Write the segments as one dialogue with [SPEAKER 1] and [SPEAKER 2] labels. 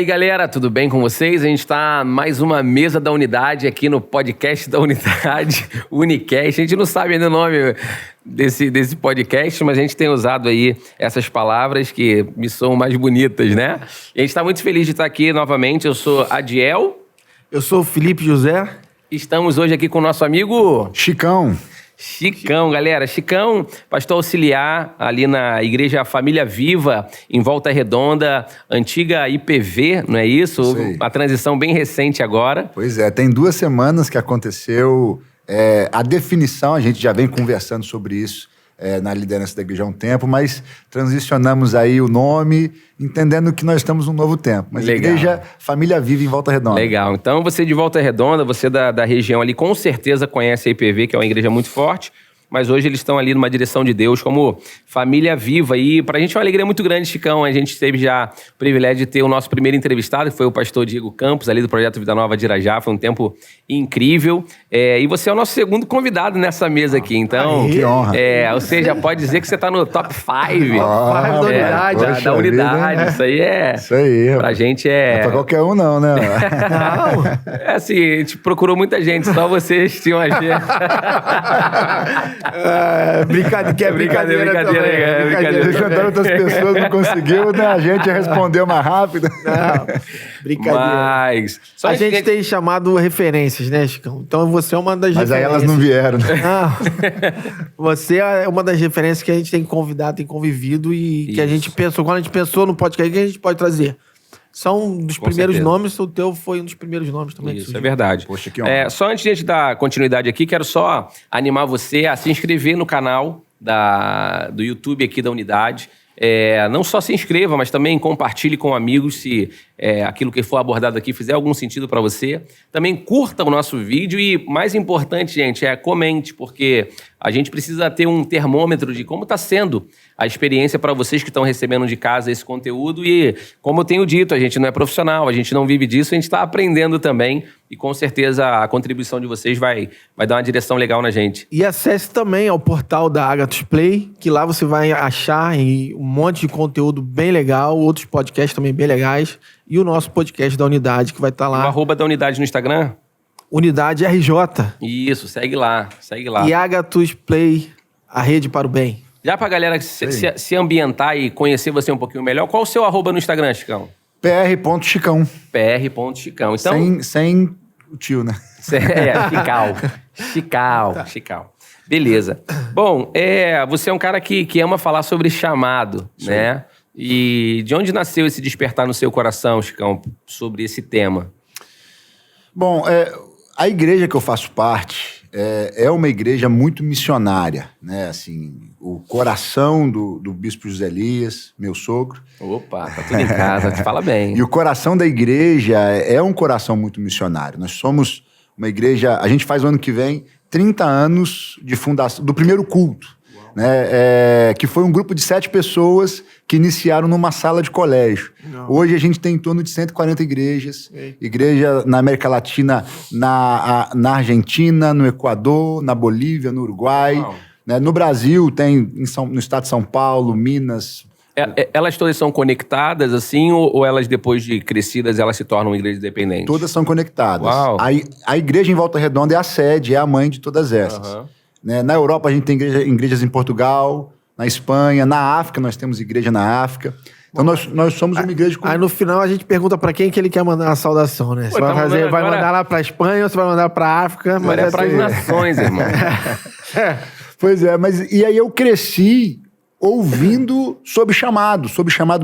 [SPEAKER 1] aí, galera, tudo bem com vocês? A gente está mais uma mesa da unidade aqui no podcast da unidade, Unicast. A gente não sabe ainda o nome desse podcast, mas a gente tem usado aí essas palavras que me soam mais bonitas, né? E a gente está muito feliz de estar aqui novamente. Eu sou Adiel.
[SPEAKER 2] Eu sou o Felipe José.
[SPEAKER 1] Estamos hoje aqui com o nosso amigo...
[SPEAKER 3] Chicão,
[SPEAKER 1] galera. Chicão, pastor auxiliar ali na Igreja Família Viva, em Volta Redonda, antiga IPV, não é isso?
[SPEAKER 3] Sim.
[SPEAKER 1] Uma transição bem recente agora.
[SPEAKER 3] Pois é, tem 2 semanas que aconteceu a definição, a gente já vem conversando sobre isso na liderança da igreja há um tempo, mas transicionamos aí o nome, entendendo que nós estamos num novo tempo. Mas
[SPEAKER 1] Legal.
[SPEAKER 3] Igreja Família Viva em Volta Redonda.
[SPEAKER 1] Legal. Então, você de Volta Redonda, você da região ali, com certeza conhece a IPV, que é uma igreja muito forte, mas hoje eles estão ali numa direção de Deus como família viva. E pra gente é uma alegria muito grande, Chicão. A gente teve já o privilégio de ter o nosso primeiro entrevistado, que foi o pastor Diego Campos, ali do Projeto Vida Nova de Irajá. Foi um tempo incrível. E você é o nosso segundo convidado nessa mesa aqui. Então,
[SPEAKER 3] que honra.
[SPEAKER 1] Ou seja, pode dizer que você tá no top 5.
[SPEAKER 2] da unidade.
[SPEAKER 3] poxa
[SPEAKER 1] Da unidade.
[SPEAKER 3] vida, né?
[SPEAKER 1] Isso aí é...
[SPEAKER 3] Isso aí,
[SPEAKER 1] Pra
[SPEAKER 3] rapaz.
[SPEAKER 1] gente
[SPEAKER 3] Não é pra qualquer um não, né?
[SPEAKER 2] Não.
[SPEAKER 1] É assim, a gente procurou muita gente, só vocês tinham agenda.
[SPEAKER 2] Brincadeira também.
[SPEAKER 1] brincadeira.
[SPEAKER 3] Deixa eu dar outras pessoas, não conseguiu, né? A gente respondeu mais rápido.
[SPEAKER 2] Não, brincadeira.
[SPEAKER 1] Mas... Só
[SPEAKER 2] A gente tem chamado referências, né, Chicão? Então você é uma das
[SPEAKER 3] Mas aí
[SPEAKER 2] referências.
[SPEAKER 3] elas não vieram, né?
[SPEAKER 2] Não. Você é uma das referências que a gente tem convidado, tem convivido e que a gente pensou, quando a gente pensou no podcast, o que a gente pode trazer? São um dos
[SPEAKER 1] Com
[SPEAKER 2] primeiros
[SPEAKER 1] certeza.
[SPEAKER 2] nomes, o teu foi um dos primeiros nomes também. que
[SPEAKER 1] Isso, é
[SPEAKER 2] surgiu.
[SPEAKER 1] verdade.
[SPEAKER 3] Poxa, que honra.
[SPEAKER 1] Só antes de a gente dar continuidade aqui, quero só animar você a se inscrever no canal do YouTube aqui da Unidade. Não só se inscreva, mas também compartilhe com amigos se aquilo que for abordado aqui fizer algum sentido para você. Também curta o nosso vídeo e, mais importante, gente, comente, porque a gente precisa ter um termômetro de como está sendo a experiência para vocês que estão recebendo de casa esse conteúdo. E, como eu tenho dito, a gente não é profissional, a gente não vive disso, a gente está aprendendo também. E, com certeza, a contribuição de vocês vai dar uma direção legal na gente.
[SPEAKER 2] E acesse também ao portal da Agathos Play, que lá você vai achar um monte de conteúdo bem legal, outros podcasts também bem legais, e o nosso podcast da Unidade, que vai estar
[SPEAKER 1] O
[SPEAKER 2] lá.
[SPEAKER 1] arroba da Unidade no Instagram?
[SPEAKER 2] Unidade RJ.
[SPEAKER 1] Isso, segue lá.
[SPEAKER 2] E Agathos Play, a rede para o bem.
[SPEAKER 1] Já pra galera se ambientar e conhecer você um pouquinho melhor, qual o seu arroba no Instagram, Chicão?
[SPEAKER 3] PR.Chicão.
[SPEAKER 1] pr.chicão. Então,
[SPEAKER 3] Sem o tio, né?
[SPEAKER 1] Chical. Beleza. Bom, você é um cara que ama falar sobre chamado, né? E de onde nasceu esse despertar no seu coração, Chicão, sobre esse tema?
[SPEAKER 3] Bom, a igreja que eu faço parte é uma igreja muito missionária, né? Assim, o coração do bispo José Elias, meu sogro.
[SPEAKER 1] Opa, tá tudo em casa, te fala bem.
[SPEAKER 3] E o coração da igreja é um coração muito missionário. Nós somos uma igreja... A gente faz o ano que vem 30 anos de fundação, do primeiro culto. Né, que foi um grupo de 7 pessoas que iniciaram numa sala de colégio.
[SPEAKER 2] Não.
[SPEAKER 3] Hoje a gente tem em torno de 140 igrejas. Igreja na América Latina, na Argentina, no Equador, na Bolívia, no Uruguai. Né, no Brasil tem no estado de São Paulo, Minas...
[SPEAKER 1] Elas todas são conectadas, assim, ou elas, depois de crescidas, elas se tornam igrejas independentes?
[SPEAKER 3] Todas são conectadas.
[SPEAKER 1] Uau.
[SPEAKER 3] A igreja em Volta Redonda é a sede, é a mãe de todas essas.
[SPEAKER 1] Uhum.
[SPEAKER 3] Né? Na Europa a gente tem igrejas em Portugal, na Espanha, na África nós temos igreja na África. Então nós somos uma igreja com...
[SPEAKER 2] Aí no final a gente pergunta pra quem que ele quer mandar a saudação, né? Você
[SPEAKER 1] Pô,
[SPEAKER 2] vai mandar lá pra Espanha ou você vai mandar pra África?
[SPEAKER 1] Agora é pras nações, irmão.
[SPEAKER 3] Pois é, mas e aí eu cresci ouvindo sobre chamado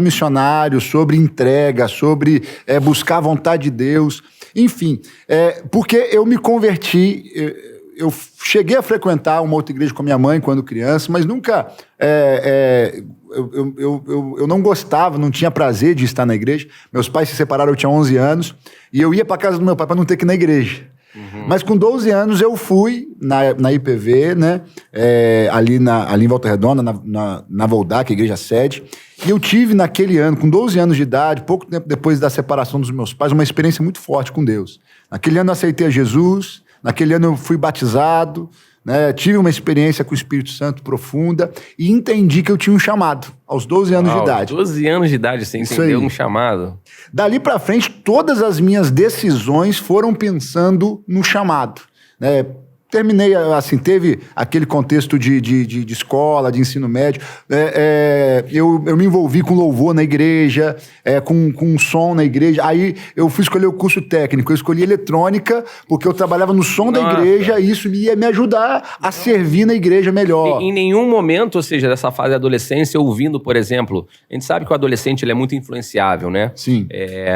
[SPEAKER 3] missionário, sobre entrega, sobre buscar a vontade de Deus. Enfim, porque eu me converti... Eu cheguei a frequentar uma outra igreja com a minha mãe quando criança, mas nunca... Eu não gostava, não tinha prazer de estar na igreja. Meus pais se separaram, eu tinha 11 anos, e eu ia para casa do meu pai para não ter que ir na igreja. Uhum. Mas com 12 anos eu fui na IPV, né? Ali em Volta Redonda, na Voldá, que é a igreja sede. E eu tive naquele ano, com 12 anos de idade, pouco tempo depois da separação dos meus pais, uma experiência muito forte com Deus. Naquele ano eu aceitei a Jesus, naquele ano eu fui batizado, né? Tive uma experiência com o Espírito Santo profunda e entendi que eu tinha um chamado aos 12 anos de idade.
[SPEAKER 1] 12 anos de idade, você entendeu um chamado.
[SPEAKER 3] Dali pra frente, todas as minhas decisões foram pensando no chamado, né? Terminei, assim, teve aquele contexto de escola, de ensino médio. Eu me envolvi com louvor na igreja, com som na igreja. Aí eu fui escolher o curso técnico. Eu escolhi eletrônica, porque eu trabalhava no som da igreja e isso ia me ajudar a servir na igreja melhor.
[SPEAKER 1] Em nenhum momento, ou seja, dessa fase da adolescência, ouvindo, por exemplo, a gente sabe que o adolescente ele é muito influenciável, né?
[SPEAKER 3] Sim.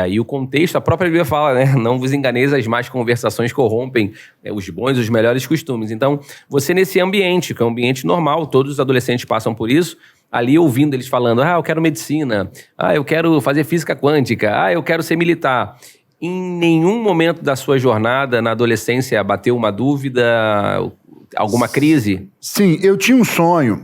[SPEAKER 1] E o contexto, a própria Bíblia fala, né? Não vos enganeis, as más conversações corrompem os bons e os melhores costumes. Então, você nesse ambiente, que é um ambiente normal, todos os adolescentes passam por isso, ali ouvindo eles falando, eu quero medicina, eu quero fazer física quântica, eu quero ser militar. Em nenhum momento da sua jornada na adolescência bateu uma dúvida, alguma crise?
[SPEAKER 3] Sim, eu tinha um sonho.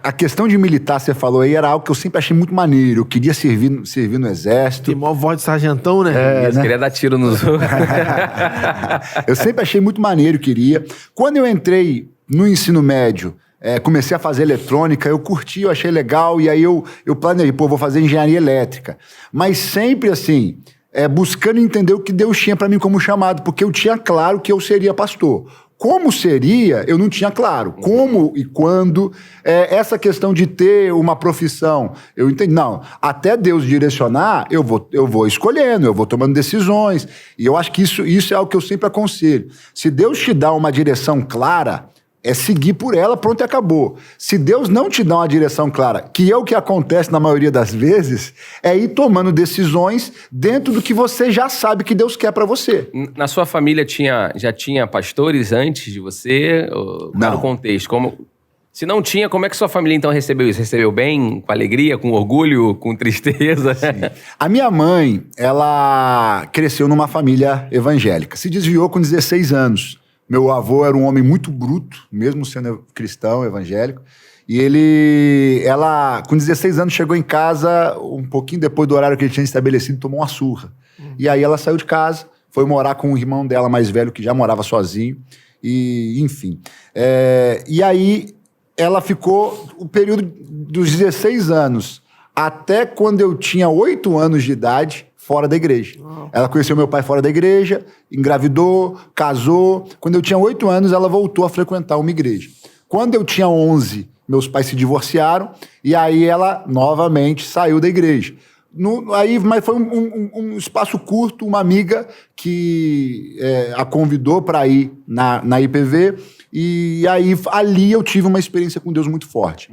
[SPEAKER 3] A questão de militar, você falou aí, era algo que eu sempre achei muito maneiro. Eu queria servir no exército.
[SPEAKER 2] Tem maior voz de sargentão, né?
[SPEAKER 1] Eu queria dar tiro nos outros.
[SPEAKER 3] Eu sempre achei muito maneiro, queria. Quando eu entrei no ensino médio, comecei a fazer eletrônica, eu curti, eu achei legal, e aí eu planejei, vou fazer engenharia elétrica. Mas sempre assim, buscando entender o que Deus tinha para mim como chamado, porque eu tinha claro que eu seria pastor. Como seria, eu não tinha claro. Como e quando, essa questão de ter uma profissão, eu entendi. Não, até Deus direcionar, eu vou escolhendo, eu vou tomando decisões. E eu acho que isso é algo que eu sempre aconselho. Se Deus te dá uma direção clara, é seguir por ela, pronto e acabou. Se Deus não te dá uma direção clara, que é o que acontece na maioria das vezes, é ir tomando decisões dentro do que você já sabe que Deus quer pra você.
[SPEAKER 1] Na sua família já tinha pastores antes de você? Qual era o contexto? Se não tinha, como é que sua família então recebeu isso? Recebeu bem, com alegria, com orgulho, com tristeza? Sim.
[SPEAKER 3] A minha mãe, ela cresceu numa família evangélica. Se desviou com 16 anos. Meu avô era um homem muito bruto, mesmo sendo cristão, evangélico. E ela, com 16 anos, chegou em casa, um pouquinho depois do horário que ele tinha estabelecido, tomou uma surra. E aí ela saiu de casa, foi morar com o irmão dela mais velho, que já morava sozinho. E, enfim. E aí ela ficou o período dos 16 anos até quando eu tinha 8 anos de idade, fora da igreja. Ela conheceu meu pai fora da igreja, engravidou, casou. Quando eu tinha 8 anos, ela voltou a frequentar uma igreja. Quando eu tinha 11, meus pais se divorciaram e aí ela novamente saiu da igreja. Mas foi um espaço curto, uma amiga que a convidou para ir na IPV e aí ali eu tive uma experiência com Deus muito forte.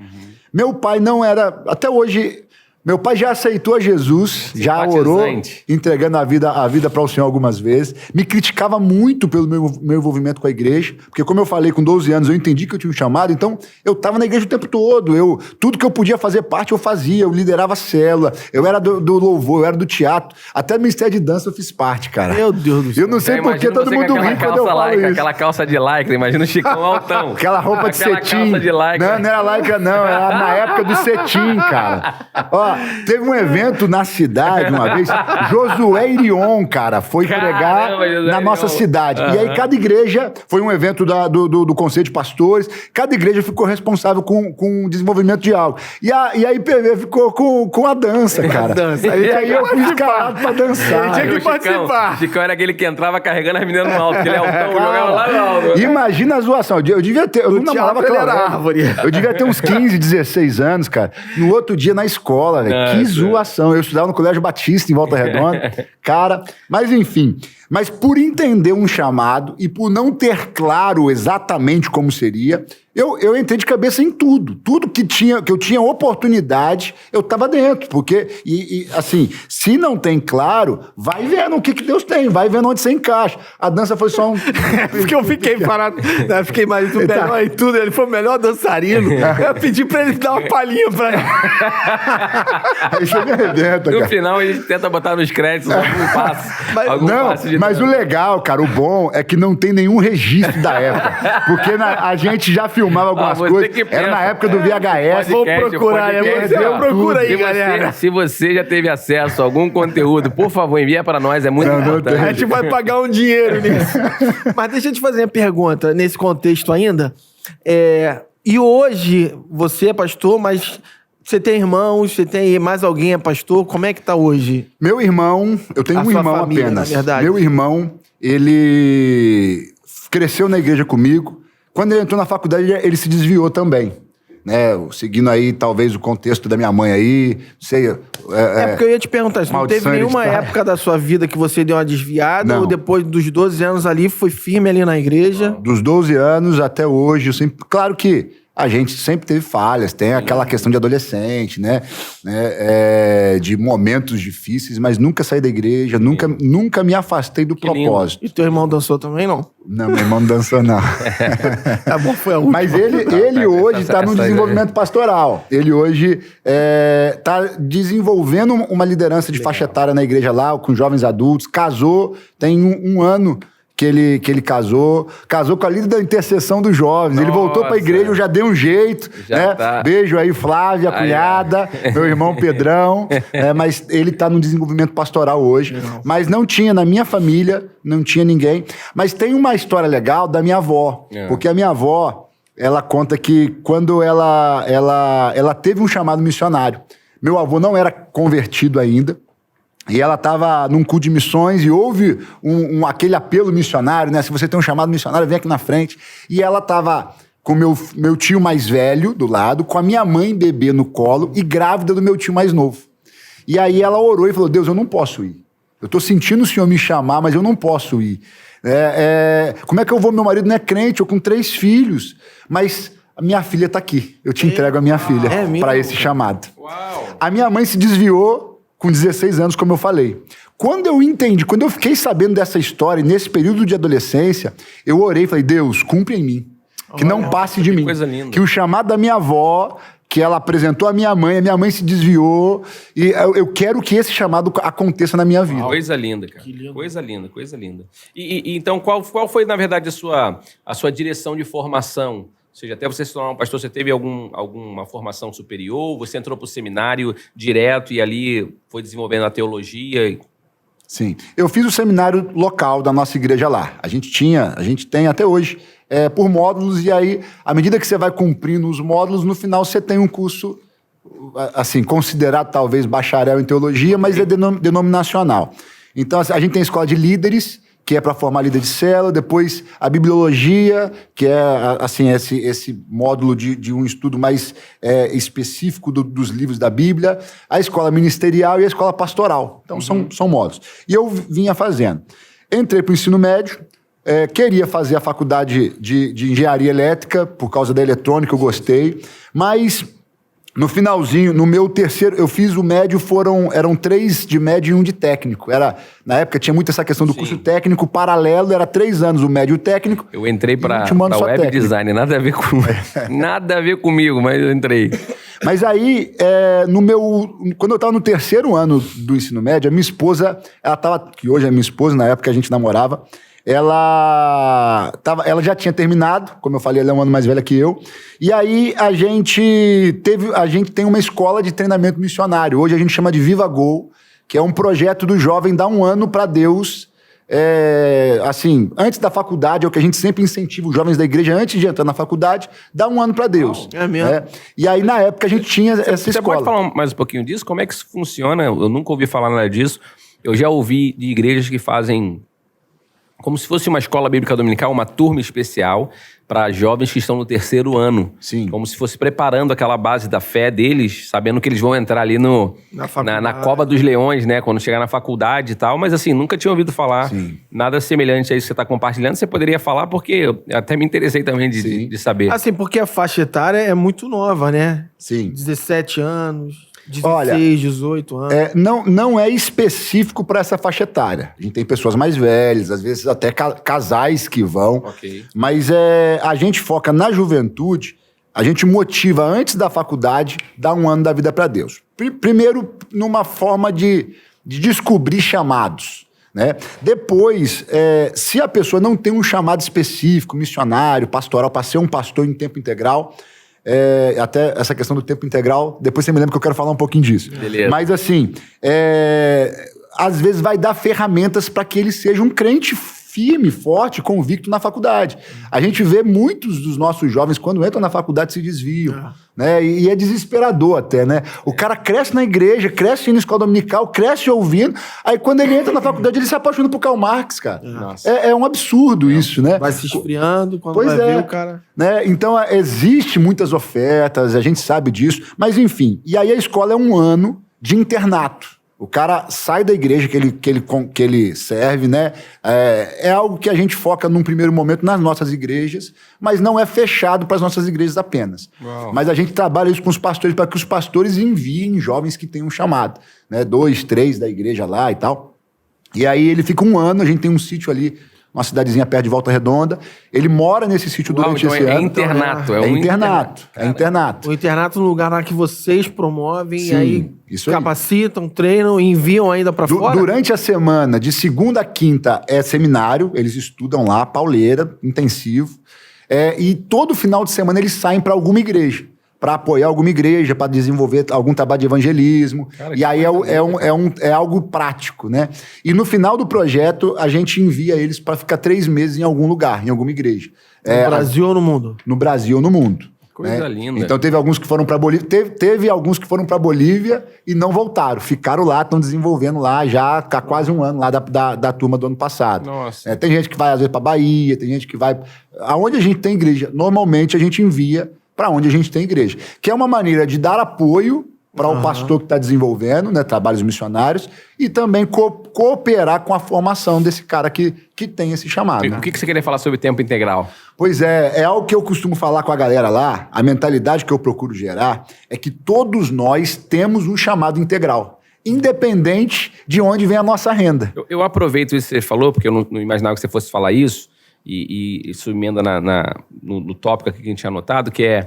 [SPEAKER 3] Meu pai não era... Até hoje... Meu pai já aceitou a Jesus, já orou, entregando a vida para o Senhor algumas vezes. Me criticava muito pelo meu envolvimento com a igreja, porque como eu falei, com 12 anos eu entendi que eu tinha um chamado, então eu estava na igreja o tempo todo. Tudo que eu podia fazer parte eu fazia, eu liderava a célula, eu era do louvor, eu era do teatro, até do Ministério de Dança eu fiz parte, cara.
[SPEAKER 2] Meu Deus do céu.
[SPEAKER 3] Eu não sei porque todo mundo ri quando eu falo isso.
[SPEAKER 1] Aquela calça de lycra, imagina o Chicão altão.
[SPEAKER 3] Aquela roupa de cetim.
[SPEAKER 1] Calça de lycra.
[SPEAKER 3] Não era lycra não, era na época do cetim, cara. Ó, teve um evento na cidade uma vez, Josué Irion, cara, foi pregar na nossa cidade. E aí cada igreja, foi um evento do Conselho de Pastores, cada igreja ficou responsável com o desenvolvimento de algo. E a IPV ficou com a dança, cara. E aí eu fui escalado pra dançar.
[SPEAKER 2] Tinha que participar.
[SPEAKER 1] O Chicão era aquele que entrava carregando as meninas no alto, porque ele é altão, jogava lá no alto.
[SPEAKER 3] Imagina a zoação. Eu devia ter... Eu não namorava aquela árvore. Eu devia ter uns 15, 16 anos, cara. No outro dia na escola, velho. Que zoação. Eu estudava no Colégio Batista, em Volta Redonda. Cara, mas enfim. Mas por entender um chamado e por não ter claro exatamente como seria, eu entrei de cabeça em tudo. Tudo que eu tinha oportunidade, eu estava dentro. Porque, assim, se não tem claro, vai vendo o que Deus tem, vai vendo onde você encaixa. A dança foi só um...
[SPEAKER 2] Porque eu fiquei parado, eu fiquei mais do melhor em tudo. Ele foi o melhor dançarino. Eu pedi pra ele dar uma palhinha pra ele.
[SPEAKER 3] Aí você me arrebenta, cara.
[SPEAKER 1] No final, a gente tenta botar nos créditos algum passo.
[SPEAKER 3] Não,
[SPEAKER 1] de
[SPEAKER 3] Mas o legal, cara, o bom é que não tem nenhum registro da época. Porque a gente já filmava algumas coisas. Era na época do VHS.
[SPEAKER 2] Vou procurar, procura aí, galera.
[SPEAKER 1] Se você já teve acesso a algum conteúdo, por favor, envia para nós, é muito importante.
[SPEAKER 2] A gente vai pagar um dinheiro nisso. Mas deixa eu te fazer uma pergunta, nesse contexto ainda. E hoje, você é pastor, mas você tem irmãos, você tem mais alguém é pastor? Como é que tá hoje?
[SPEAKER 3] Meu irmão, eu tenho um irmão família, apenas. Na verdade. Meu irmão, ele cresceu na igreja comigo. Quando ele entrou na faculdade, ele se desviou também. Né? Seguindo aí, talvez, o contexto da minha mãe aí. Sei,
[SPEAKER 2] porque eu ia te perguntar, se não teve nenhuma época da sua vida que você deu uma desviada,
[SPEAKER 3] não.
[SPEAKER 2] Ou depois dos 12 anos ali, foi firme ali na igreja?
[SPEAKER 3] Dos 12 anos até hoje, eu sempre... Claro que a gente sempre teve falhas, tem aquela questão de adolescente, né? De momentos difíceis, mas nunca saí da igreja, nunca me afastei do propósito.
[SPEAKER 2] Lindo. E teu irmão dançou também, não?
[SPEAKER 3] Não, meu irmão não dançou, não.
[SPEAKER 2] Tá bom, foi a última.
[SPEAKER 3] Mas ele hoje está no desenvolvimento pastoral. Ele hoje está desenvolvendo uma liderança de faixa etária na igreja lá, com jovens adultos, casou, tem um ano que ele casou com a líder da intercessão dos jovens. Nossa. Ele voltou pra igreja, eu já dei um jeito, né? Tá. Beijo aí, Flávia, cunhada, meu irmão Pedrão, mas ele tá no desenvolvimento pastoral hoje. Não. Mas não tinha, na minha família, não tinha ninguém. Mas tem uma história legal da minha avó, porque a minha avó, ela conta que quando ela teve um chamado missionário, meu avô não era convertido ainda, e ela estava num culto de missões e houve aquele apelo missionário, né? Se você tem um chamado missionário, vem aqui na frente. E ela estava com meu tio mais velho do lado, com a minha mãe bebê no colo e grávida do meu tio mais novo. E aí ela orou e falou, Deus, eu não posso ir. Eu estou sentindo o Senhor me chamar, mas eu não posso ir. Como é que eu vou? Meu marido não é crente, eu com 3 filhos. Mas a minha filha está aqui. Eu te entrego a minha filha para esse chamado.
[SPEAKER 1] Uau.
[SPEAKER 3] A minha mãe se desviou com 16 anos, como eu falei. Quando eu fiquei sabendo dessa história, nesse período de adolescência, eu orei e falei, Deus, cumpre em mim, que não passe de mim.
[SPEAKER 1] Coisa linda.
[SPEAKER 3] Que o chamado da minha avó, que ela apresentou a minha mãe se desviou, e eu quero que esse chamado aconteça na minha vida.
[SPEAKER 1] Coisa linda, cara. Coisa linda, coisa linda. E então, qual foi, na verdade, a sua direção de formação? Ou seja, até você se tornar um pastor, você teve alguma formação superior? Você entrou para o seminário direto e ali foi desenvolvendo a teologia?
[SPEAKER 3] Sim. Eu fiz o seminário local da nossa igreja lá. A gente tem até hoje, por módulos, e aí, à medida que você vai cumprindo os módulos, no final você tem um curso, assim, considerado talvez bacharel em teologia, mas é denominacional. Então, a gente tem a escola de líderes, que é para formar líder de célula, depois a bibliologia, que é assim, esse módulo de um estudo mais específico dos livros da Bíblia, a escola ministerial e a escola pastoral. Então, são módulos. E eu vinha fazendo. Entrei para o ensino médio, queria fazer a faculdade de engenharia elétrica, por causa da eletrônica, eu gostei, mas no finalzinho, no meu terceiro, eu fiz o médio, eram 3 de médio e 1 de técnico. Na época tinha muito essa questão do curso técnico paralelo, era 3 anos o médio técnico.
[SPEAKER 1] Eu entrei para web técnico. Design, nada a ver comigo, mas eu entrei.
[SPEAKER 3] Mas aí, quando eu estava no terceiro ano do ensino médio, a minha esposa, que hoje é minha esposa, na época a gente namorava, ela já tinha terminado, como eu falei, ela é um ano mais velha que eu, e aí a gente tem uma escola de treinamento missionário, hoje a gente chama de Viva Go, que é um projeto do jovem dar um ano para Deus, assim, antes da faculdade, é o que a gente sempre incentiva os jovens da igreja, antes de entrar na faculdade, dar um ano para Deus.
[SPEAKER 2] É mesmo?
[SPEAKER 3] E aí, na época, a gente tinha essa escola.
[SPEAKER 1] Você pode falar mais um pouquinho disso? Como é que isso funciona? Eu nunca ouvi falar nada disso. Eu já ouvi de igrejas que fazem como se fosse uma escola bíblica dominical, uma turma especial para jovens que estão no terceiro ano.
[SPEAKER 3] Sim.
[SPEAKER 1] Como se fosse preparando aquela base da fé deles, sabendo que eles vão entrar ali na cova dos leões, né? Quando chegar na faculdade e tal. Mas assim, nunca tinha ouvido falar nada semelhante a isso que você está compartilhando. Você poderia falar porque eu até me interessei também de saber.
[SPEAKER 2] Assim, porque a faixa etária é muito nova, né?
[SPEAKER 3] Sim.
[SPEAKER 2] 17 anos... 16, 18 anos.
[SPEAKER 3] Não é específico para essa faixa etária. A gente tem pessoas mais velhas, às vezes até casais que vão.
[SPEAKER 1] Okay.
[SPEAKER 3] Mas a gente foca na juventude, a gente motiva antes da faculdade, dar um ano da vida para Deus. Primeiro, numa forma de descobrir chamados. né? Depois, se a pessoa não tem um chamado específico, missionário, pastoral, para ser um pastor em tempo integral, até essa questão do tempo integral, depois você me lembra que eu quero falar um pouquinho disso.
[SPEAKER 1] Beleza.
[SPEAKER 3] Mas assim, às vezes vai dar ferramentas para que ele seja um crente firme, forte, convicto na faculdade. A gente vê muitos dos nossos jovens, quando entram na faculdade, se desviam. Né? E é desesperador até, né? O cara cresce na igreja, cresce na escola dominical, cresce ouvindo, aí quando ele entra na faculdade, ele se apaixona por Karl Marx, cara. É um absurdo isso, né?
[SPEAKER 2] Vai se esfriando, quando
[SPEAKER 3] Pois
[SPEAKER 2] vai ver o cara...
[SPEAKER 3] Né? Então, existe muitas ofertas, a gente sabe disso, mas enfim. E aí a escola é um ano de internato. O cara sai da igreja que ele serve, né? É algo que a gente foca num primeiro momento nas nossas igrejas, mas não é fechado para as nossas igrejas apenas.
[SPEAKER 1] Uau.
[SPEAKER 3] Mas a gente trabalha isso com os pastores para que os pastores enviem jovens que tenham um chamado, né? 2, 3 da igreja lá e tal. E aí ele fica um ano, a gente tem um sítio ali, uma cidadezinha perto de Volta Redonda. Ele mora nesse sítio durante esse ano.
[SPEAKER 1] É internato.
[SPEAKER 3] É internato.
[SPEAKER 2] O internato é um lugar lá que vocês promovem,
[SPEAKER 3] Sim,
[SPEAKER 2] e aí
[SPEAKER 3] isso aí.
[SPEAKER 2] capacitam, treinam e enviam ainda pra fora?
[SPEAKER 3] Durante a semana, de segunda a quinta, é seminário. Eles estudam lá, pauleira, intensivo. E todo final de semana eles saem para alguma igreja. Para apoiar alguma igreja, para desenvolver algum trabalho de evangelismo. Cara, e aí é algo prático, né? E no final do projeto, a gente envia eles para ficar 3 meses em algum lugar, em alguma igreja.
[SPEAKER 2] No Brasil ou no mundo?
[SPEAKER 3] No Brasil ou no mundo.
[SPEAKER 1] Coisa linda.
[SPEAKER 3] Então teve alguns que foram para Bolívia, teve alguns que foram para Bolívia e não voltaram. Ficaram lá, estão desenvolvendo lá já há quase um ano lá da turma do ano passado.
[SPEAKER 1] Nossa.
[SPEAKER 3] Tem gente que vai às vezes para Bahia, tem gente que vai... Aonde a gente tem igreja, normalmente a gente envia para onde a gente tem igreja. Que é uma maneira de dar apoio para o pastor que está desenvolvendo, né, trabalhos missionários, e também cooperar com a formação desse cara que tem esse chamado.
[SPEAKER 1] O que você queria falar sobre tempo integral?
[SPEAKER 3] Pois é algo que eu costumo falar com a galera lá, a mentalidade que eu procuro gerar é que todos nós temos um chamado integral, independente de onde vem a nossa renda.
[SPEAKER 1] Eu aproveito isso que você falou, porque eu não imaginava que você fosse falar isso, e isso emenda no tópico aqui que a gente tinha anotado, que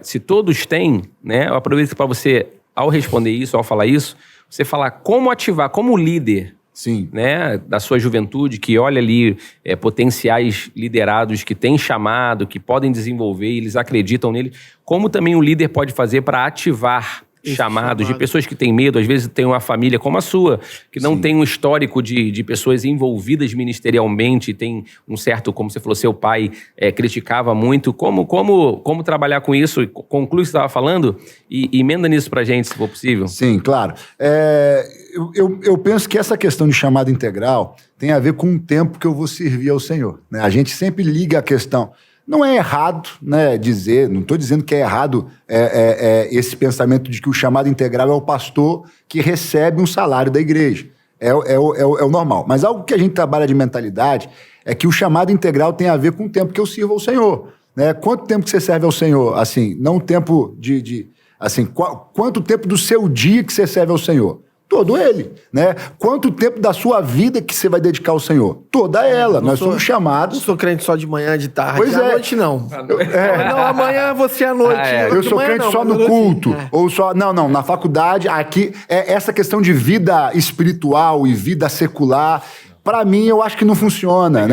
[SPEAKER 1] se todos têm, né? Eu aproveito para você, ao responder isso, ao falar isso, você falar como ativar, como líder,
[SPEAKER 3] sim,
[SPEAKER 1] né, da sua juventude, que olha ali potenciais liderados que têm chamado, que podem desenvolver, e eles acreditam nele, como também o líder pode fazer para ativar chamados de pessoas que têm medo, às vezes tem uma família como a sua, que não tem um histórico de pessoas envolvidas ministerialmente, tem um certo, como você falou, seu pai criticava muito. Como trabalhar com isso? Conclui o que você estava falando e emenda nisso pra gente, se for possível.
[SPEAKER 3] Sim, claro. Eu penso que essa questão de chamado integral tem a ver com o tempo que eu vou servir ao Senhor, né? A gente sempre liga a questão... Não é errado, né, não estou dizendo que é errado esse pensamento de que o chamado integral é o pastor que recebe um salário da igreja. É o normal. Mas algo que a gente trabalha de mentalidade é que o chamado integral tem a ver com o tempo que eu sirvo ao Senhor. Né? Quanto tempo que você serve ao Senhor? Assim, não o tempo quanto tempo do seu dia que você serve ao Senhor? Todo ele, né? Quanto tempo da sua vida que você vai dedicar ao Senhor? Toda ela. Nós somos chamados...
[SPEAKER 2] Não sou crente só de manhã, de tarde.
[SPEAKER 3] Pois
[SPEAKER 2] à noite, não. Não, amanhã você à noite.
[SPEAKER 3] Eu sou crente só no culto. Ou só... Não, na faculdade, aqui... essa questão de vida espiritual e vida secular... Pra mim, eu acho que não funciona,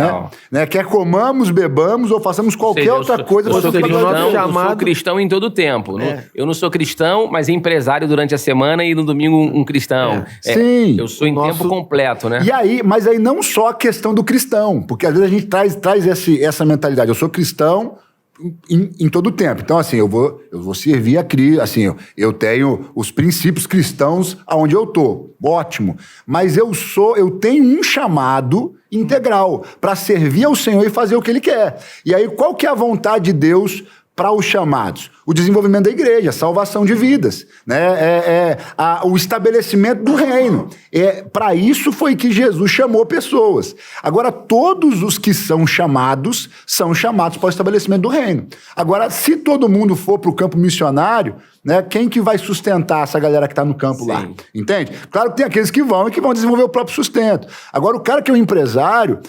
[SPEAKER 3] né? Quer comamos, bebamos ou façamos qualquer outra coisa.
[SPEAKER 1] Eu sou cristão em todo o tempo. Eu não sou cristão, mas empresário durante a semana e no domingo um cristão.
[SPEAKER 3] Sim.
[SPEAKER 1] Eu sou em tempo completo, né?
[SPEAKER 3] E aí, mas aí não só a questão do cristão, porque às vezes a gente traz essa mentalidade. Eu sou cristão em todo o tempo. Então, assim, eu vou servir a Cristo, assim, eu tenho os princípios cristãos aonde eu tô. Ótimo. Mas eu tenho um chamado integral para servir ao Senhor e fazer o que Ele quer. E aí, qual que é a vontade de Deus para os chamados? O desenvolvimento da igreja, a salvação de vidas, né? O estabelecimento do reino. Para isso foi que Jesus chamou pessoas. Agora, todos os que são chamados para o estabelecimento do reino. Agora, se todo mundo for para o campo missionário, né, quem que vai sustentar essa galera que está no campo lá? Entende? Claro que tem aqueles que vão desenvolver o próprio sustento. Agora, o cara que é um empresário,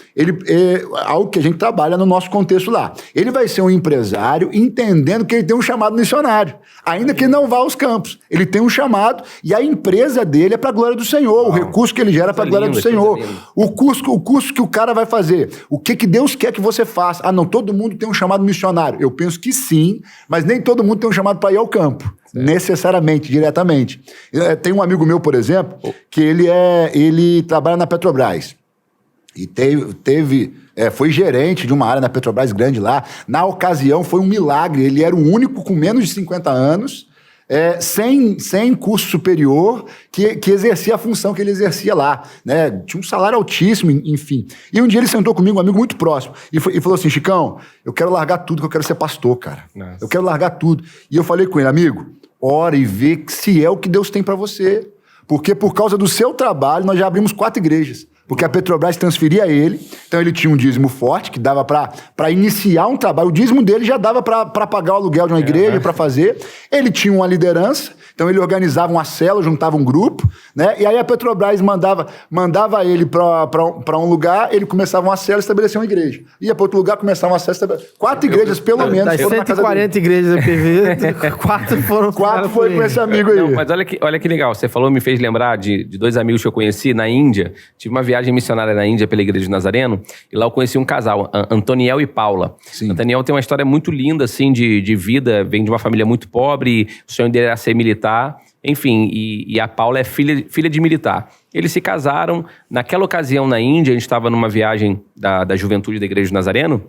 [SPEAKER 3] algo que a gente trabalha no nosso contexto lá, ele vai ser um empresário entendendo que ele tem um chamado missionário. Ainda que ele não vá aos campos. Ele tem um chamado e a empresa dele é para a glória do Senhor. O recurso que ele gera é para a glória do Senhor. O curso que o cara vai fazer. O que Deus quer que você faça. Ah, não, todo mundo tem um chamado missionário. Eu penso que sim, mas nem todo mundo tem um chamado para ir ao campo. Necessariamente, diretamente. Tem um amigo meu, por exemplo, que ele trabalha na Petrobras. E foi gerente de uma área na Petrobras grande lá. Na ocasião, foi um milagre. Ele era o único com menos de 50 anos, sem curso superior, que exercia a função que ele exercia lá. Né? Tinha um salário altíssimo, enfim. E um dia ele sentou comigo, um amigo muito próximo, e falou assim, Chicão, eu quero largar tudo, que eu quero ser pastor, cara. Nossa. Eu quero largar tudo. E eu falei com ele, amigo, ora e vê se é o que Deus tem para você. Porque por causa do seu trabalho, nós já abrimos 4 igrejas. Porque a Petrobras transferia ele, então ele tinha um dízimo forte, que dava para iniciar um trabalho. O dízimo dele já dava para pagar o aluguel de uma igreja, para fazer. Ele tinha uma liderança, então ele organizava uma célula, juntava um grupo, né? E aí a Petrobras mandava ele para um lugar, ele começava uma célula e estabelecia uma igreja. Ia para outro lugar, começava uma célula e estabelecia. 4 igrejas, pelo menos,
[SPEAKER 2] das
[SPEAKER 3] foram
[SPEAKER 2] 140 igrejas da PV, 4 foram...
[SPEAKER 3] 4 foi com esse amigo aí.
[SPEAKER 1] Não, mas olha que legal, você falou, me fez lembrar de 2 amigos que eu conheci na Índia. Tive uma viagem missionária na Índia pela Igreja de Nazareno, e lá eu conheci um casal, Antoniel e Paula. Sim. Antoniel tem uma história muito linda, assim, de vida, vem de uma família muito pobre, o sonho dele era ser militar, enfim, e a Paula é filha de militar. Eles se casaram, naquela ocasião na Índia, a gente estava numa viagem da juventude da Igreja de Nazareno,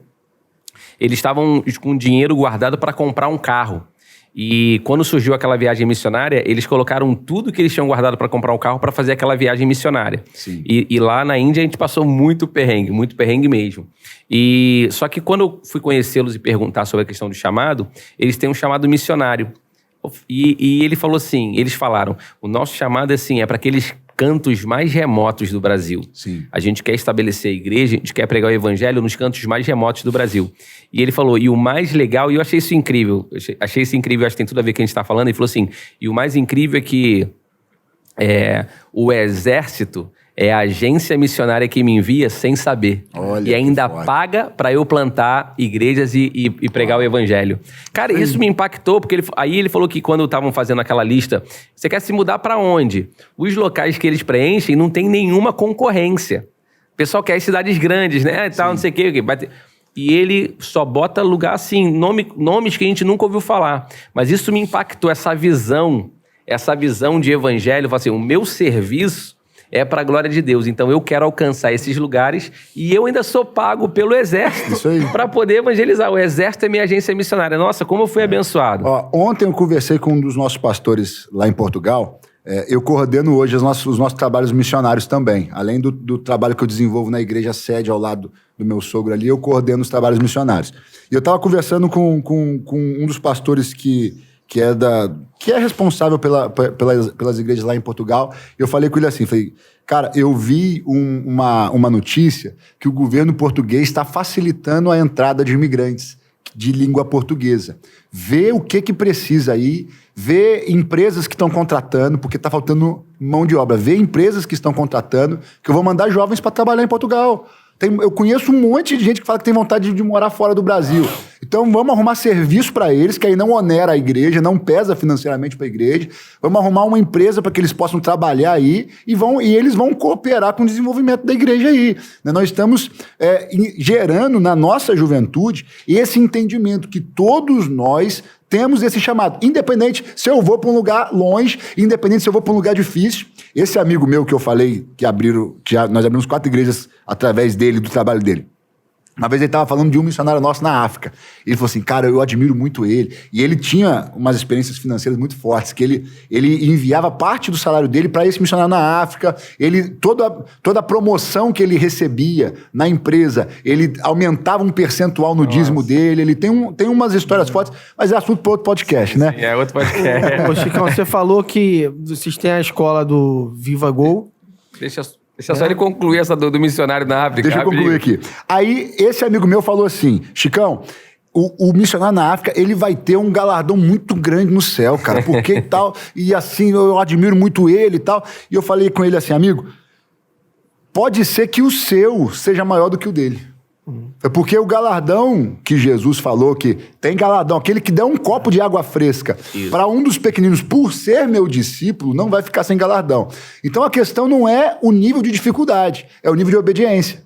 [SPEAKER 1] eles estavam com dinheiro guardado para comprar um carro. E quando surgiu aquela viagem missionária, eles colocaram tudo que eles tinham guardado para comprar um carro para fazer aquela viagem missionária. E lá na Índia a gente passou muito perrengue mesmo. E só que quando eu fui conhecê-los e perguntar sobre a questão do chamado, eles têm um chamado missionário. E eles falaram, o nosso chamado assim, é para aqueles cantos mais remotos do Brasil. Sim. A gente quer estabelecer a igreja, a gente quer pregar o evangelho nos cantos mais remotos do Brasil. E ele falou, e o mais legal, e eu achei isso incrível, acho que tem tudo a ver com o que a gente está falando, ele falou assim, e o mais incrível é que o exército é a agência missionária que me envia sem saber. Olha, e ainda paga para eu plantar igrejas e pregar o evangelho. Cara, isso me impactou, porque aí ele falou que quando estavam fazendo aquela lista, você quer se mudar para onde? Os locais que eles preenchem não tem nenhuma concorrência. O pessoal quer cidades grandes, né? E tal, não sei o quê. E ele só bota lugar assim, nomes que a gente nunca ouviu falar. Mas isso me impactou, essa visão de evangelho. Assim, o meu serviço é para a glória de Deus. Então eu quero alcançar esses lugares e eu ainda sou pago pelo exército para poder evangelizar. O exército é minha agência missionária. Nossa, como eu fui abençoado.
[SPEAKER 3] Ontem eu conversei com um dos nossos pastores lá em Portugal. Eu coordeno hoje os nossos trabalhos missionários também. Além do trabalho que eu desenvolvo na igreja sede ao lado do meu sogro ali, eu coordeno os trabalhos missionários. E eu estava conversando com um dos pastores que é responsável pelas igrejas lá em Portugal. Eu falei com ele assim, cara, eu vi uma notícia que o governo português está facilitando a entrada de imigrantes de língua portuguesa. Vê o que precisa aí, vê empresas que estão contratando, porque está faltando mão de obra. Vê empresas que estão contratando, que eu vou mandar jovens para trabalhar em Portugal. Eu conheço um monte de gente que fala que tem vontade de morar fora do Brasil. Então vamos arrumar serviço para eles, que aí não onera a igreja, não pesa financeiramente para a igreja. Vamos arrumar uma empresa para que eles possam trabalhar aí e eles vão cooperar com o desenvolvimento da igreja aí. Nós estamos gerando na nossa juventude esse entendimento que todos nós temos esse chamado. Independente se eu vou para um lugar longe, independente se eu vou para um lugar difícil. Esse amigo meu que eu falei, nós abrimos 4 igrejas através dele, do trabalho dele. Uma vez ele estava falando de um missionário nosso na África. Ele falou assim, cara, eu admiro muito ele. E ele tinha umas experiências financeiras muito fortes, que ele enviava parte do salário dele para esse missionário na África. Toda a promoção que ele recebia na empresa, ele aumentava um percentual no dízimo dele. Ele tem umas histórias fortes, mas é assunto para outro podcast, né?
[SPEAKER 1] É outro podcast.
[SPEAKER 2] Ô, Chicão, você falou que vocês têm a escola Go Viva Go.
[SPEAKER 1] Deixa só ele concluir essa do missionário na África.
[SPEAKER 3] Deixa eu concluir aqui. Aí, esse amigo meu falou assim, Chicão, o missionário na África, ele vai ter um galardão muito grande no céu, cara, porque e tal, e assim, eu admiro muito ele e tal. E eu falei com ele assim, amigo, pode ser que o seu seja maior do que o dele. É porque o galardão que Jesus falou, que tem galardão, aquele que der um copo de água fresca para um dos pequeninos, por ser meu discípulo, não vai ficar sem galardão. Então a questão não é o nível de dificuldade, é o nível de obediência.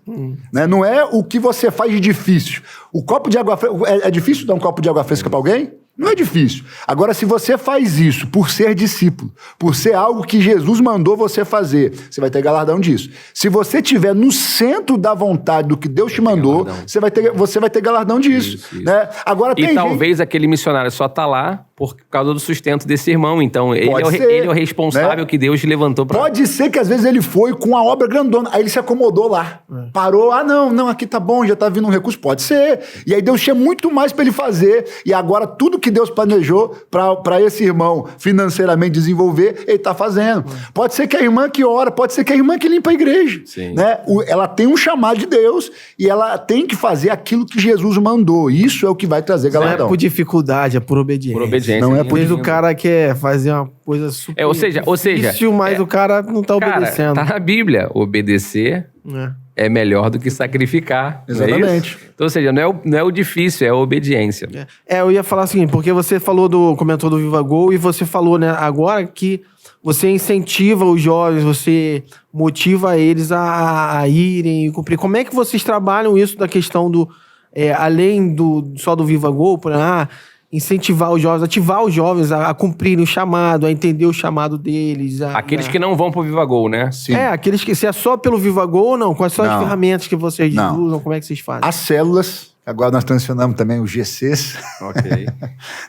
[SPEAKER 3] Né? Não é o que você faz de difícil. O copo de água fresca, é difícil dar um copo de água fresca para alguém? Não é difícil. Agora, se você faz isso por ser discípulo, por ser algo que Jesus mandou você fazer, você vai ter galardão disso. Se você estiver no centro da vontade do que Deus te mandou, você vai ter galardão disso. Isso. Né? Agora,
[SPEAKER 1] e talvez aquele missionário só está lá por causa do sustento desse irmão. Então, ele é o responsável, né? Que Deus levantou para...
[SPEAKER 3] Pode ser que às vezes ele foi com a obra grandona, aí ele se acomodou lá. Parou, não, aqui tá bom, já tá vindo um recurso. Pode ser. E aí Deus tinha muito mais para ele fazer. E agora tudo que Deus planejou para esse irmão financeiramente desenvolver, ele tá fazendo. Pode ser que a irmã que ora, pode ser que a irmã que limpa a igreja. Né? Ela tem um chamado de Deus e ela tem que fazer aquilo que Jesus mandou. Isso é o que vai trazer galardão.
[SPEAKER 2] Não é por dificuldade, é por obediência.
[SPEAKER 1] Por obediência.
[SPEAKER 3] Não é por
[SPEAKER 2] o cara quer fazer uma coisa super difícil, mas o cara não tá obedecendo.
[SPEAKER 1] Tá na Bíblia. Obedecer é melhor do que sacrificar.
[SPEAKER 3] Exatamente.
[SPEAKER 1] Então, ou seja, não é o difícil, é a obediência.
[SPEAKER 2] Eu ia falar assim, porque você comentou do Viva Gol e você falou, né, agora que você incentiva os jovens, você motiva eles a irem e cumprir. Como é que vocês trabalham isso da questão do... além só do Viva Gol, incentivar os jovens, ativar os jovens a cumprirem o chamado, a entender o chamado deles.
[SPEAKER 1] Aqueles que não vão pro Viva Gol, né?
[SPEAKER 2] Sim. Aqueles que... Se é só pelo Viva Gol ou não? Quais são as ferramentas que vocês usam? Como é que vocês fazem?
[SPEAKER 3] As células, agora nós transicionamos também os GCs.
[SPEAKER 1] Ok.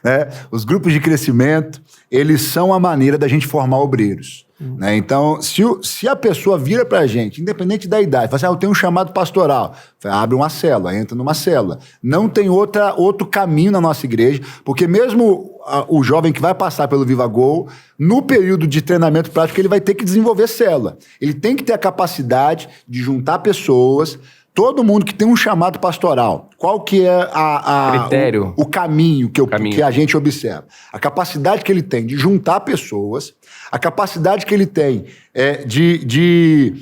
[SPEAKER 3] Né? Os grupos de crescimento, eles são a maneira da gente formar obreiros. Né? Então, se a pessoa vira pra gente, independente da idade, fala assim, eu tenho um chamado pastoral, abre uma célula, entra numa célula. Não tem outro caminho na nossa igreja, porque mesmo o jovem que vai passar pelo Viva Gol, no período de treinamento prático, ele vai ter que desenvolver célula. Ele tem que ter a capacidade de juntar pessoas. Todo mundo que tem um chamado pastoral, qual que é
[SPEAKER 1] critério,
[SPEAKER 3] o caminho que a gente observa? A capacidade que ele tem de juntar pessoas, a capacidade que ele tem de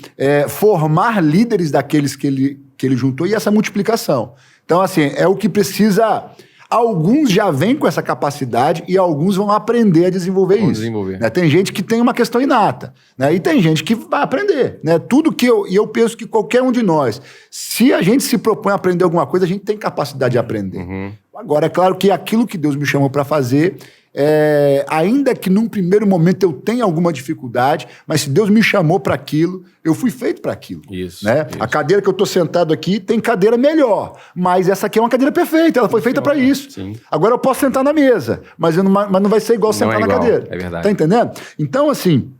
[SPEAKER 3] formar líderes daqueles que ele juntou e essa multiplicação. Então, assim, é o que precisa... Alguns já vêm com essa capacidade e alguns vão aprender a desenvolver isso. Né? Tem gente que tem uma questão inata, né? E tem gente que vai aprender. Né? Tudo que eu penso que qualquer um de nós, se a gente se propõe a aprender alguma coisa, a gente tem capacidade de aprender. Agora, é claro que aquilo que Deus me chamou para fazer, ainda que num primeiro momento eu tenha alguma dificuldade, mas se Deus me chamou para aquilo, eu fui feito para aquilo. Isso, né? Isso. A cadeira que eu estou sentado aqui tem cadeira melhor, mas essa aqui é uma cadeira perfeita, ela foi feita para isso. Sim. Agora eu posso sentar na mesa, mas não vai ser igual sentar na cadeira.
[SPEAKER 1] É verdade.
[SPEAKER 3] Tá entendendo? Então, assim,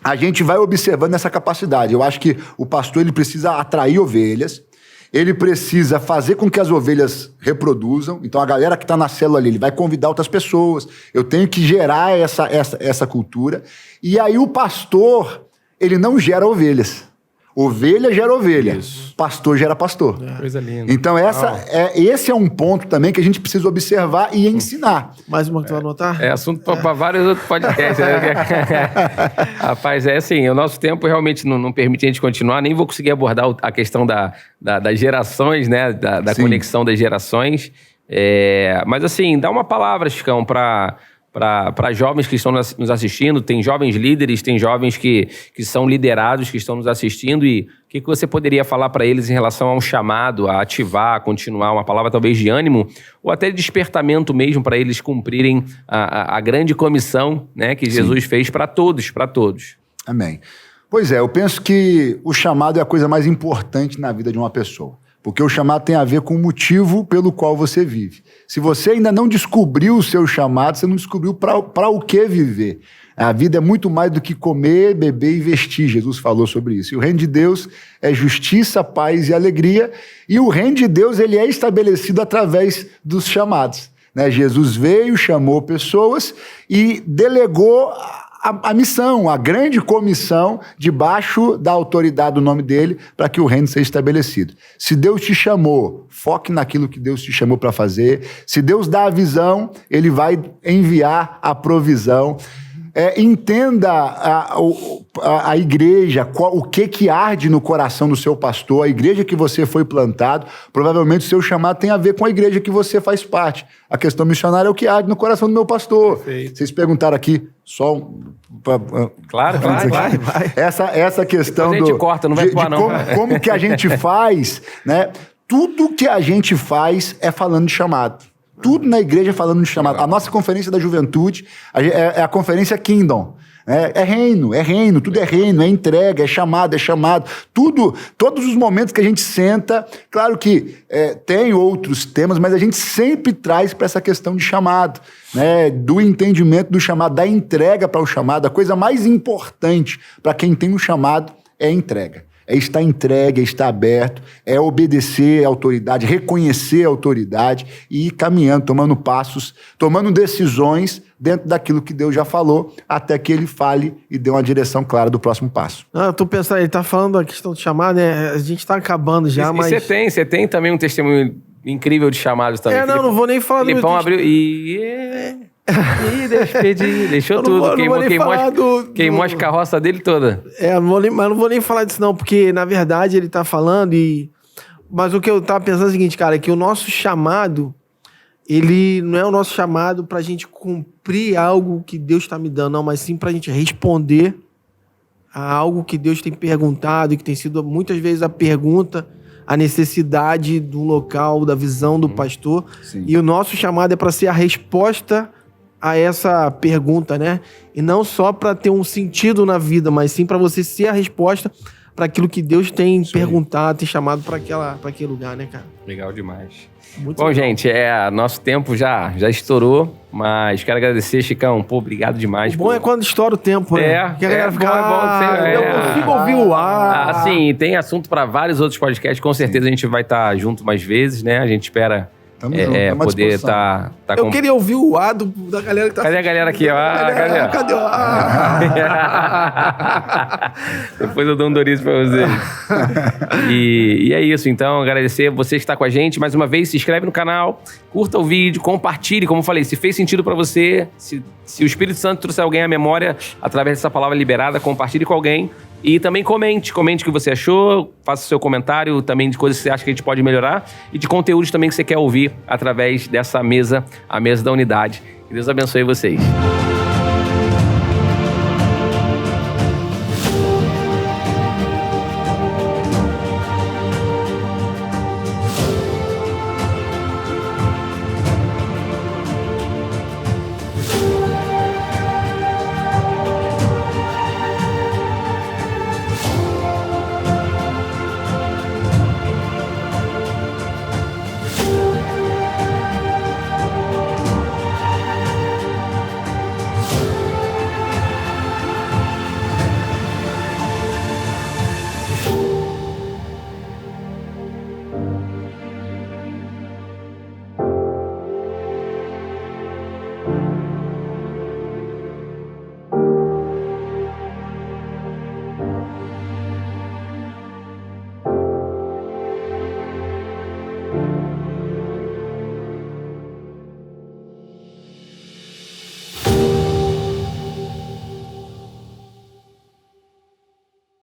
[SPEAKER 3] a gente vai observando essa capacidade. Eu acho que o pastor ele precisa atrair ovelhas, ele precisa fazer com que as ovelhas reproduzam. Então, a galera que está na célula ali, ele vai convidar outras pessoas. Eu tenho que gerar essa cultura. E aí, o pastor, ele não gera ovelhas. Ovelha gera ovelha. Isso. Pastor gera pastor.
[SPEAKER 1] Coisa linda.
[SPEAKER 3] Então, esse é um ponto também que a gente precisa observar e ensinar.
[SPEAKER 2] Mais uma que tu vai anotar?
[SPEAKER 1] É assunto para vários outros podcasts. Né? Rapaz, assim, o nosso tempo realmente não permite a gente continuar. Nem vou conseguir abordar a questão das gerações, né? Da conexão das gerações. Mas, assim, dá uma palavra, Chicão, para jovens que estão nos assistindo. Tem jovens líderes, tem jovens que são liderados, que estão nos assistindo. E o que você poderia falar para eles em relação a um chamado, a ativar, a continuar, uma palavra talvez de ânimo, ou até de despertamento mesmo para eles cumprirem a grande comissão, né, que Jesus fez para todos,
[SPEAKER 3] Amém. Pois é, eu penso que o chamado é a coisa mais importante na vida de uma pessoa. Porque o chamado tem a ver com o motivo pelo qual você vive. Se você ainda não descobriu o seu chamado, você não descobriu para o que viver. A vida é muito mais do que comer, beber e vestir. Jesus falou sobre isso. E o reino de Deus é justiça, paz e alegria. E o reino de Deus ele é estabelecido através dos chamados. Né? Jesus veio, chamou pessoas e delegou a missão, a grande comissão, debaixo da autoridade do nome dele, para que o reino seja estabelecido. Se Deus te chamou, foque naquilo que Deus te chamou para fazer. Se Deus dá a visão, ele vai enviar a provisão. entenda a igreja, o que arde no coração do seu pastor, a igreja que você foi plantado. Provavelmente o seu chamado tem a ver com a igreja que você faz parte. A questão missionária é o que arde no coração do meu pastor.
[SPEAKER 2] Perfeito.
[SPEAKER 3] Vocês perguntaram aqui,
[SPEAKER 1] Claro, vai.
[SPEAKER 3] Essa questão
[SPEAKER 1] a gente corta, não vai pôr, não.
[SPEAKER 3] Como que a gente faz, né? Tudo que a gente faz é falando de chamado. Tudo na igreja é falando de chamado. A nossa conferência da juventude é a conferência Kingdom. É reino, tudo é reino, é entrega, é chamado. Todos os momentos que a gente senta, claro que tem outros temas, mas a gente sempre traz para essa questão de chamado, né? Do entendimento do chamado, da entrega para o chamado. A coisa mais importante para quem tem um chamado é a entrega. É estar entregue, é estar aberto, é obedecer a autoridade, reconhecer a autoridade e ir caminhando, tomando passos, tomando decisões dentro daquilo que Deus já falou, até que ele fale e dê uma direção clara do próximo passo.
[SPEAKER 2] Eu tô pensando, ele tá falando da questão de chamado, né? A gente tá acabando já, mas...
[SPEAKER 1] E você tem também um testemunho incrível de chamados também.
[SPEAKER 2] Não vou nem falar do
[SPEAKER 1] Filipão abriu deixou tudo, queimou as carroças dele toda.
[SPEAKER 2] Mas não vou nem falar disso não, porque na verdade ele tá falando mas o que eu tava pensando é o seguinte, cara, é que o nosso chamado, ele não é o nosso chamado pra gente cumprir algo que Deus tá me dando, não, mas sim pra gente responder a algo que Deus tem perguntado e que tem sido muitas vezes a pergunta, a necessidade do local, da visão do pastor.
[SPEAKER 3] Sim.
[SPEAKER 2] E o nosso chamado é para ser a resposta a essa pergunta, né? E não só para ter um sentido na vida, mas sim para você ser a resposta para aquilo que Deus tem perguntado, tem chamado para aquele lugar, né, cara?
[SPEAKER 1] Legal demais.
[SPEAKER 2] Muito
[SPEAKER 1] Bom,
[SPEAKER 2] legal.
[SPEAKER 1] gente, nosso tempo já estourou, mas quero agradecer, Chicão. Pô, obrigado demais.
[SPEAKER 2] O bom é quando estoura o tempo, né? Porque a galera fica, eu consigo ouvir o ar.
[SPEAKER 1] Sim, tem assunto para vários outros podcasts. Com certeza a gente vai estar junto mais vezes, né? A gente espera
[SPEAKER 3] Tamo junto, tamo à
[SPEAKER 1] poder
[SPEAKER 3] disposição.
[SPEAKER 1] tá
[SPEAKER 2] Eu queria ouvir o ar da galera que tá
[SPEAKER 1] Cadê a galera aqui? Cadê?
[SPEAKER 2] Cadê o ar?
[SPEAKER 1] Depois eu dou um Doritos pra vocês. E é isso, então, agradecer você que está com a gente. Mais uma vez, se inscreve no canal, curta o vídeo, compartilhe, como eu falei, se fez sentido pra você, se o Espírito Santo trouxe alguém à memória através dessa palavra liberada, compartilhe com alguém. E também comente o que você achou, faça o seu comentário também de coisas que você acha que a gente pode melhorar e de conteúdos também que você quer ouvir através dessa mesa, a mesa da unidade. Que Deus abençoe vocês.